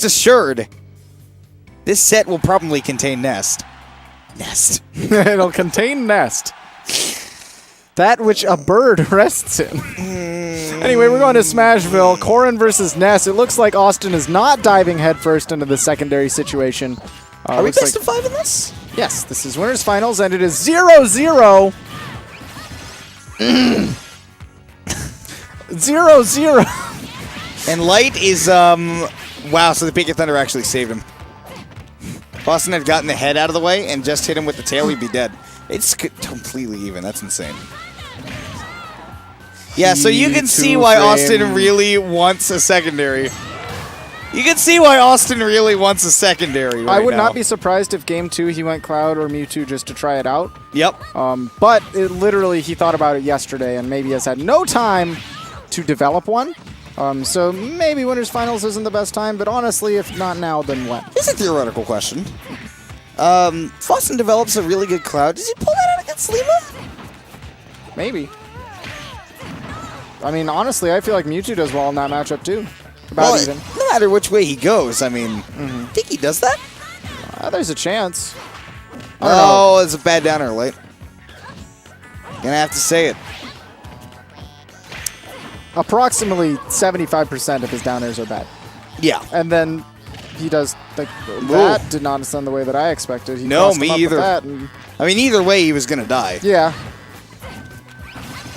Rest assured, this set will probably contain Nest. It'll contain Nest. That which a bird rests in. Anyway, we're going to Smashville. Corrin versus Ness. It looks like Awestin is not diving headfirst into the secondary situation. Are we best of 5 in this? Yes, this is winners finals, and it is 0-0. 0-0. And Light is, wow, so the Peak of Thunder actually saved him. If Awestin had gotten the head out of the way and just hit him with the tail, he'd be dead. It's completely even. That's insane. Yeah, so you can see why Awestin really wants a secondary. You can see why Awestin really wants a secondary right I would now. not be surprised if Game 2 he went Cloud or Mewtwo just to try it out. Yep. But it literally, he thought about it yesterday and maybe has had no time to develop one. So maybe Winners Finals isn't the best time, but honestly, if not now, then when? Here's a theoretical question. If Awestin develops a really good Cloud, does he pull that out against Lima? Maybe. I mean, honestly, I feel like Mewtwo does well in that matchup too. About even. No matter which way he goes, I mean, I think he does that? There's a chance. Oh, it's a bad downer, Late. Gonna have to say it. Approximately 75% of his downers are bad. Yeah. And then he does that did not ascend the way that I expected. He No, crossed him me up with either. that and I mean, either way, he was gonna die. yeah.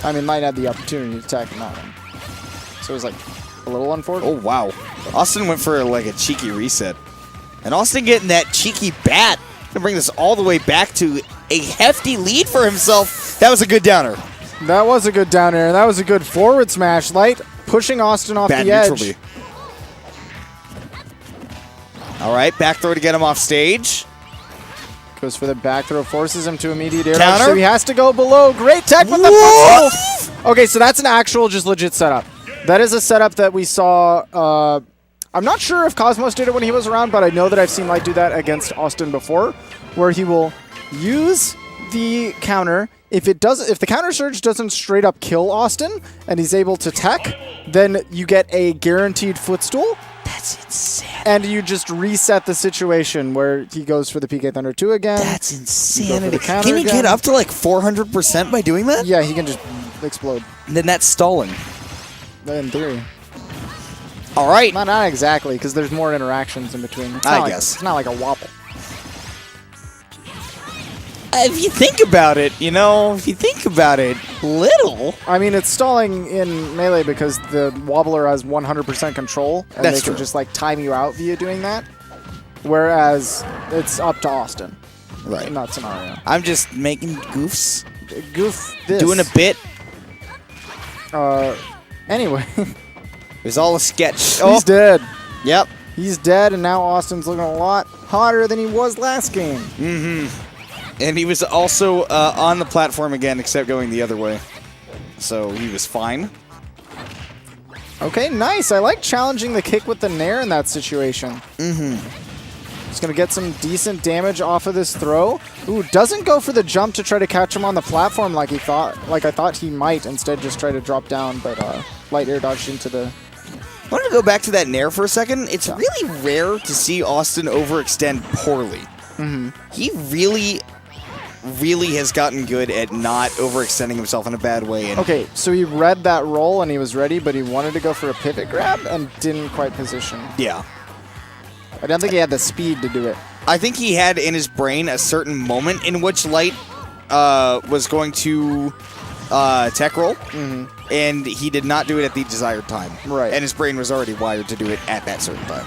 I mean, Light had the opportunity to attack him that one. So it was like a little unfortunate. Oh, wow. Awestin went for like a cheeky reset. And Awestin getting that cheeky bat to bring this all the way back to a hefty lead for himself. That was a good downer. That was a good down air. That was a good forward smash. Light pushing Awestin off Bad the edge. neutrally. All right, back throw to get him off stage. Goes for the back throw, forces him to immediate air Counter. dodge, so he has to go below. Great tech with the footstool. Okay, so that's an actual just legit setup. That is a setup that we saw. I'm not sure if Cosmos did it when he was around, but I know that I've seen Light do that against Awestin before, where he will use the counter. If the counter surge doesn't straight up kill Awestin and he's able to tech, then you get a guaranteed footstool. That's insane. And you just reset the situation where he goes for the PK Thunder 2 again. That's insanity. Can Can he get up to like 400% by doing that? Yeah, he can just explode. Then that's stalling. In theory. All right. Not exactly, because there's more interactions in between. I guess. It's not like a wobble. If you think about it, little. I mean, it's stalling in Melee because the wobbler has 100% control, and That's they can true. just like time you out via doing that. Whereas it's up to Awestin Right. in that scenario. I'm just making goofs. Goof this. Doing a bit. Anyway, It was all a sketch. he's dead. Yep. He's dead, and now Austin's looking a lot hotter than he was last game. And he was also on the platform again, except going the other way. So he was fine. Okay, nice. I like challenging the kick with the Nair in that situation. He's going to get some decent damage off of this throw. Ooh, doesn't go for the jump to try to catch him on the platform like I thought he might. Instead, just try to drop down, but Light air dodged into the... I wanted to go back to that Nair for a second. It's really rare to see Awestin overextend poorly. He really has gotten good at not overextending himself in a bad way. And Okay, so he read that roll and he was ready, but he wanted to go for a pivot grab and didn't quite position. yeah. I don't think he had the speed to do it. I think he had in his brain a certain moment in which Light was going to tech roll, and he did not do it at the desired time. Right. And his brain was already wired to do it at that certain time.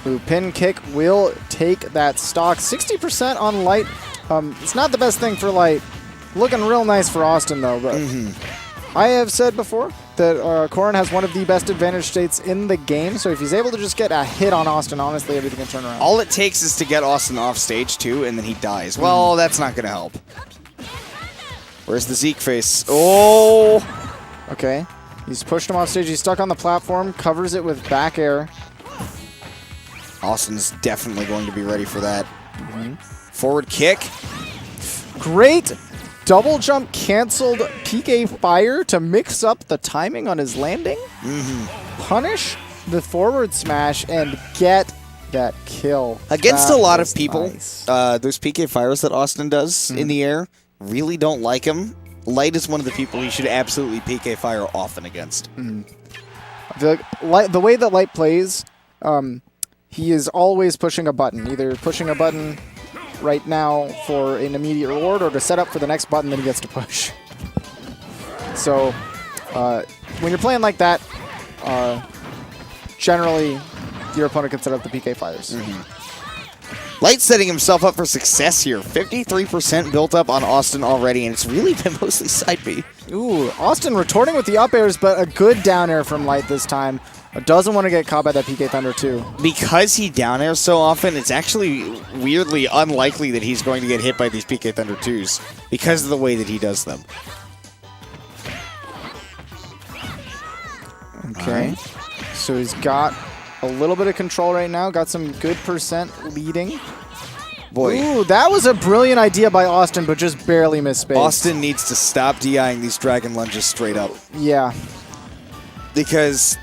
Ooh, pin kick will take that stock. 60% on Light. It's not the best thing for Light. Looking real nice for Awestin, though. But I have said before that Corrin has one of the best advantage states in the game. So if he's able to just get a hit on Awestin, honestly, everything can turn around. All it takes is to get Awestin off stage, too, and then he dies. Well, that's not going to help. Where's the Zeke face? Oh! Okay. He's pushed him off stage. He's stuck on the platform. Covers it with back air. Austin's definitely going to be ready for that. Forward kick. Great double jump canceled PK fire to mix up the timing on his landing. Punish the forward smash and get that kill. Against That a lot of was people, nice. those PK fires that Awestin does in the air really don't like him. Light is one of the people he should absolutely PK fire often against. I feel like the way that Light plays, he is always pushing a button. Either pushing a button right now for an immediate reward or to set up for the next button that he gets to push. So when you're playing like that, generally your opponent can set up the PK fires. Light setting himself up for success here. 53% built up on Awestin already, and it's really been mostly side B. Ooh, Awestin retorting with the up airs, but a good down air from Light this time. Doesn't want to get caught by that PK Thunder too. Because he down airs so often, it's actually weirdly unlikely that he's going to get hit by these PK Thunder 2s because of the way that he does them. Okay, so he's got a little bit of control right now. Got some good percent leading. Boy, Ooh, that was a brilliant idea by Awestin, but just barely missed space. Awestin needs to stop DIing these Dragon Lunges straight up. Yeah. Because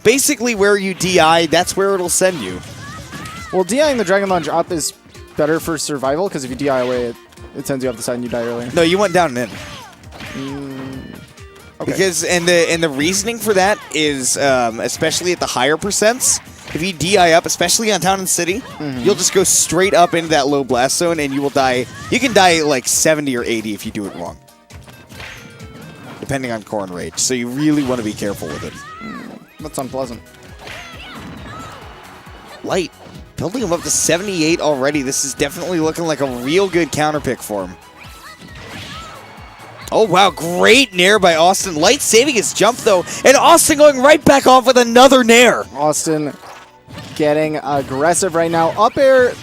basically where you DI, that's where it'll send you. Well, DIing the Dragon Lunge up is better for survival, because if you DI away, it sends you off the side and you die earlier. No, you went down and in. Okay. Because and the reasoning for that is especially at the higher percents, if you DI up, especially on Town and City, you'll just go straight up into that low blast zone and you will die. You can die like 70 or 80 if you do it wrong, depending on core and rage. So you really want to be careful with it. That's unpleasant. Light building him up to 78 already. This is definitely looking like a real good counter pick for him. Oh, wow. Great nair by Awestin. Light saving his jump, though. And Awestin going right back off with another nair. Awestin getting aggressive right now. Up air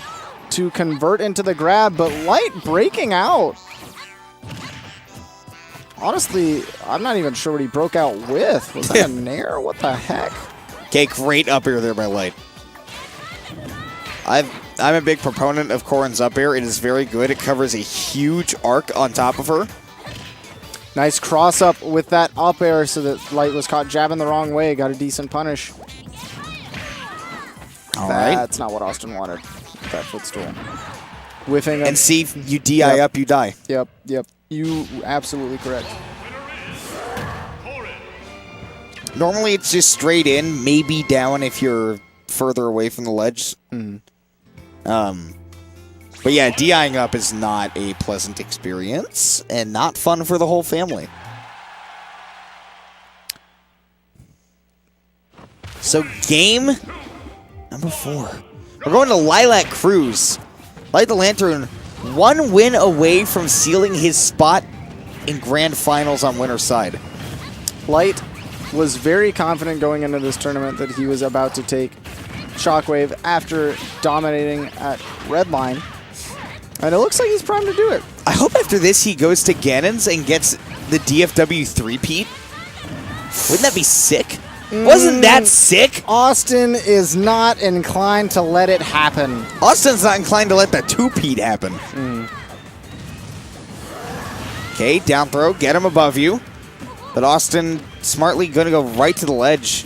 to convert into the grab, but Light breaking out. Honestly, I'm not even sure what he broke out with. Was that a nair? What the heck? Okay, great up air there by Light. I'm a big proponent of Corrin's up air. It is very good. It covers a huge arc on top of her. Nice cross up with that up air so that Light was caught jabbing the wrong way. Got a decent punish. All right. That's not what Awestin wanted. That footstool. Whiffing. And see, you DI up, you die. Yep. You absolutely correct. Normally it's just straight in, maybe down if you're further away from the ledge. But yeah, DIing up is not a pleasant experience and not fun for the whole family. So game number 4. We're going to Lilac Cruise. Light the Lantern, 1 win away from sealing his spot in Grand Finals on winner's side. Light was very confident going into this tournament that he was about to take Shockwave after dominating at Redline. And it looks like he's primed to do it. I hope after this he goes to Ganon's and gets the DFW 3-peat. Wouldn't that be sick? Wasn't that sick? Awestin is not inclined to let it happen. Austin's not inclined to let the 2-peat happen. Okay, down throw, get him above you. But Awestin smartly going to go right to the ledge.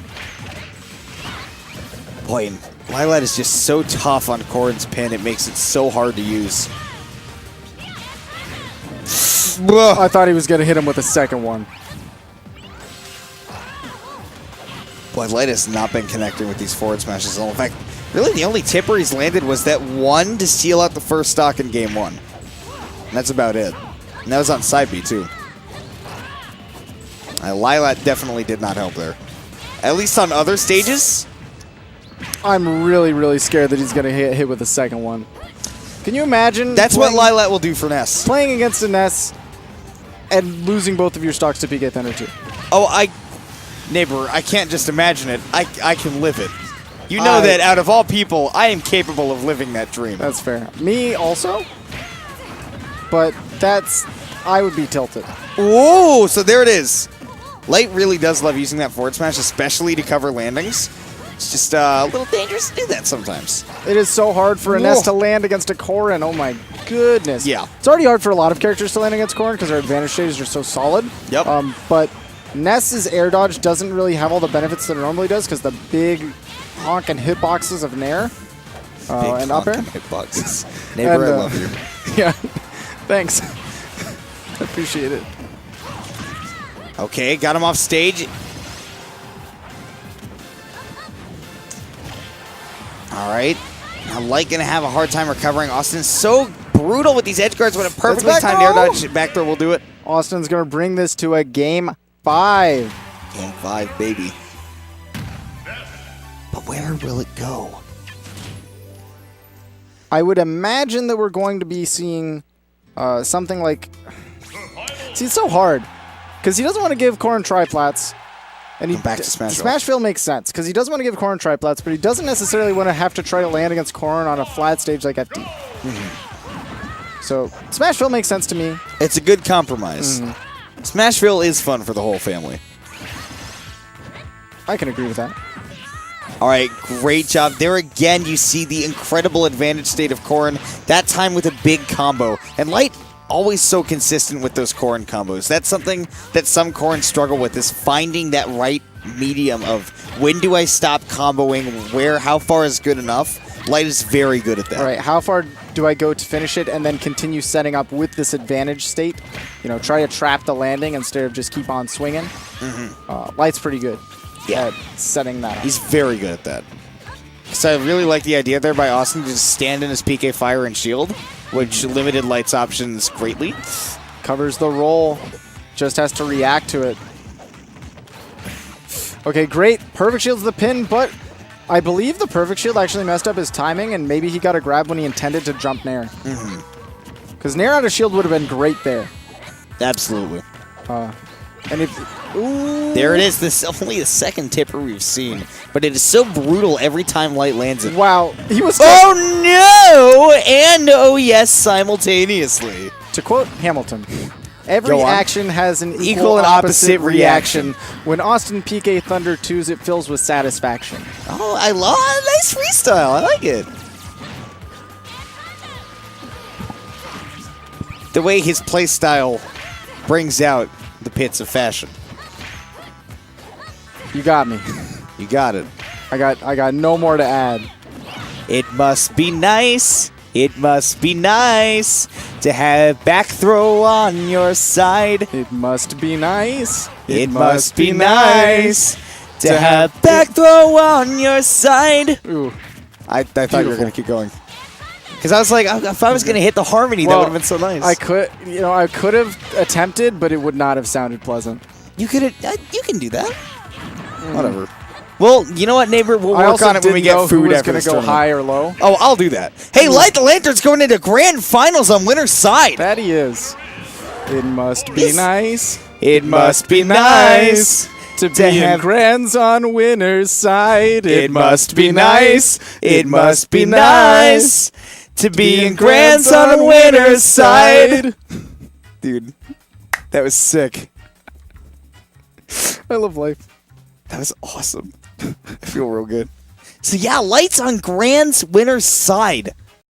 Boy, and Lilat is just so tough on Corrin's pin, it makes it so hard to use. I thought he was going to hit him with a second one. Boy, Light has not been connecting with these forward smashes. In fact, really the only tipper he's landed was that one to steal out the first stock in game 1. And that's about it. And that was on side B, too. Lilat definitely did not help there. At least on other stages. I'm really, really scared that he's going to get hit with a second one. Can you imagine? That's what Lilat will do for Ness. Playing against a Ness and losing both of your stocks to PK Thunder 2. Oh, Neighbor, I can't just imagine it. I can live it. You know that out of all people, I am capable of living that dream. That's fair. Me also. But I would be tilted. Whoa, so there it is. Light really does love using that forward smash, especially to cover landings. It's just a little dangerous to do that sometimes. It is so hard for a Ness to land against a Corrin. Oh my goodness. Yeah. It's already hard for a lot of characters to land against Corrin because their advantage stages are so solid. Yep. But Ness's air dodge doesn't really have all the benefits that it normally does because the big honking hitboxes of Nair. Big And up air. hitboxes. Neighbor, And, I love you. Yeah, thanks. Appreciate it. Okay, got him off stage. All right. Now Light gonna have a hard time recovering. Austin's so brutal with these edge guards. When a perfectly back timed throw. air dodge back throw will do it. Austin's going to bring this to a game 5. Game 5, baby. But where will it go? I would imagine that we're going to be seeing something like... See, it's so hard. Because he doesn't want to give Corrin triplats. And he Back to Smashville. Smashville makes sense, because he doesn't want to give Corrin triplats, but he doesn't necessarily want to have to try to land against Corrin on a flat stage like FD. So, Smashville makes sense to me. It's a good compromise. Smashville is fun for the whole family. I can agree with that. All right, great job. There again, you see the incredible advantage state of Corrin, that time with a big combo. And Light, always so consistent with those Corrin combos. That's something that some Corrin struggle with, is finding that right medium of when do I stop comboing, how far is good enough. Light is very good at that. All right, how far do I go to finish it and then continue setting up with this advantage state? You know, try to trap the landing instead of just keep on swinging. Light's pretty good at setting that up. He's very good at that. So I really like the idea there by Awestin to just stand in his PK Fire and Shield, which limited Light's options greatly. Covers the roll, just has to react to it. Okay, great. Perfect Shield's the pin, but I believe the Perfect Shield actually messed up his timing, and maybe he got a grab when he intended to jump Nair. Because Nair out of Shield would have been great there. Absolutely. And if... Ooh. There it is. This is only the second tipper we've seen, but it is so brutal every time Light lands it. Wow. He was... Oh, no! And oh, yes, simultaneously. To quote Hamilton, every action has an equal and opposite reaction. When Awestin PK Thunder 2s, it fills with satisfaction. Oh, I love nice freestyle. I like it. The way his playstyle brings out the pits of fashion. You got me. You got it. I got no more to add. It must be nice. It must be nice to have back throw on your side. It must be nice. It must be nice to have back throw on your side. Ooh. I thought you were going to keep going. Because I was like, if I was going to hit the harmony, that would have been so nice. I could have attempted, but it would not have sounded pleasant. You could you can do that. Whatever. Well, you know what, neighbor? We'll work on it when we get food after going this to go tournament. high or low. Oh, I'll do that. Hey, Light the Lantern's going into grand finals on winner's side. That he is. It must be nice. It must be nice to be in grands on winner's side. It must be nice. It must be nice to be in grands on winner's side. Dude, that was sick. I love life. That was awesome. I feel real good. So yeah, Light's on Grand's winner's side.